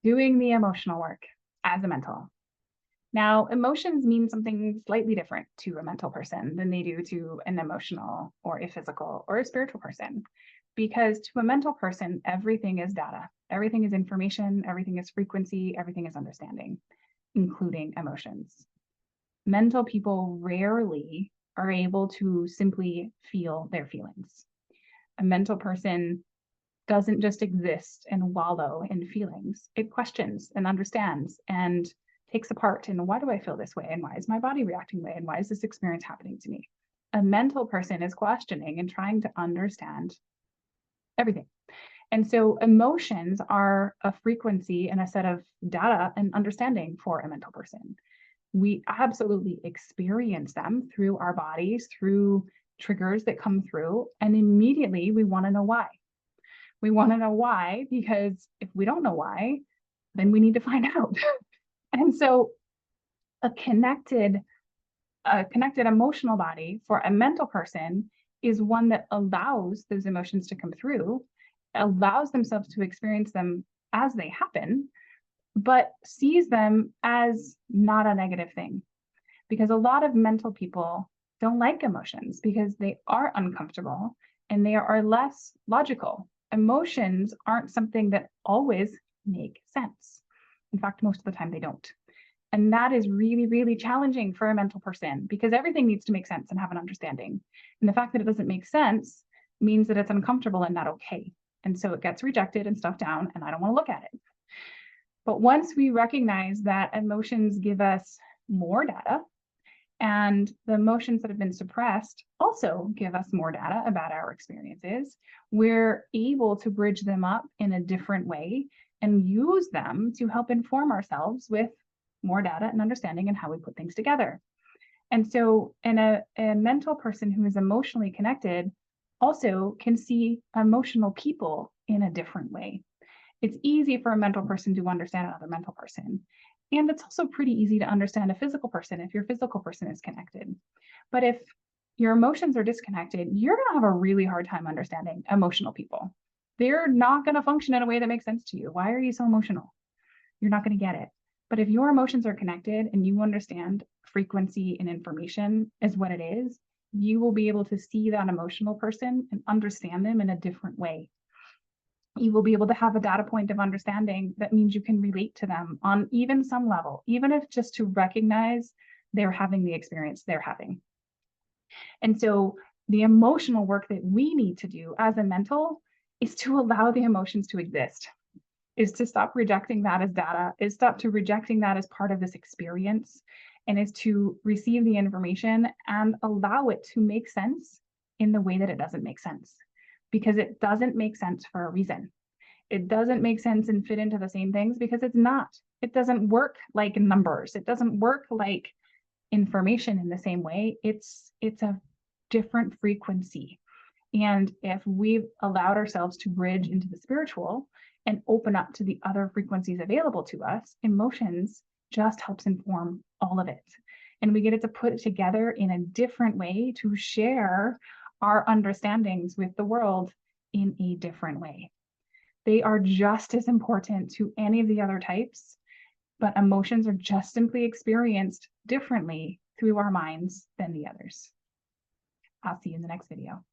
doing the emotional work as a mental. Now, emotions mean something slightly different to a mental person than they do to an emotional or a physical or a spiritual person. Because to a mental person, everything is data, everything is information, everything is frequency, everything is understanding, including emotions. Mental people rarely are able to simply feel their feelings. A mental person doesn't just exist and wallow in feelings. It questions and understands and takes apart in why do I feel this way? And why is my body reacting way? And why is this experience happening to me? A mental person is questioning and trying to understand everything. And so emotions are a frequency and a set of data and understanding for a mental person. We absolutely experience them through our bodies, through triggers that come through, and immediately we want to know why. We want to know why, because if we don't know why, then we need to find out. And so a connected emotional body for a mental person is one that allows those emotions to come through, allows themselves to experience them as they happen, but sees them as not a negative thing. Because a lot of mental people don't like emotions because they are uncomfortable and they are less logical. Emotions aren't something that always make sense. In fact, most of the time they don't. And that is really, really challenging for a mental person because everything needs to make sense and have an understanding. And the fact that it doesn't make sense means that it's uncomfortable and not okay. And so it gets rejected and stuffed down, and I don't want to look at it. But once we recognize that emotions give us more data, and the emotions that have been suppressed also give us more data about our experiences, we're able to bridge them up in a different way and use them to help inform ourselves with more data and understanding and how we put things together. And so, a mental person who is emotionally connected also can see emotional people in a different way. It's easy for a mental person to understand another mental person. And it's also pretty easy to understand a physical person if your physical person is connected. But if your emotions are disconnected, you're going to have a really hard time understanding emotional people. They're not going to function in a way that makes sense to you. Why are you so emotional? You're not going to get it. But if your emotions are connected and you understand frequency and information is what it is, you will be able to see that emotional person and understand them in a different way. You will be able to have a data point of understanding that means you can relate to them on even some level, even if just to recognize they're having the experience they're having. And so the emotional work that we need to do as a mental is to allow the emotions to exist, is to stop rejecting that as data, is stop to rejecting that as part of this experience, and is to receive the information and allow it to make sense in the way that it doesn't make sense. Because it doesn't make sense for a reason. It doesn't make sense and fit into the same things because it's not. It doesn't work like numbers. It doesn't work like information in the same way. It's a different frequency. And if we've allowed ourselves to bridge into the spiritual and open up to the other frequencies available to us, emotions just helps inform all of it. And we get it to put it together in a different way to share our understandings with the world in a different way. They are just as important to any of the other types, but emotions are just simply experienced differently through our minds than the others. I'll see you in the next video.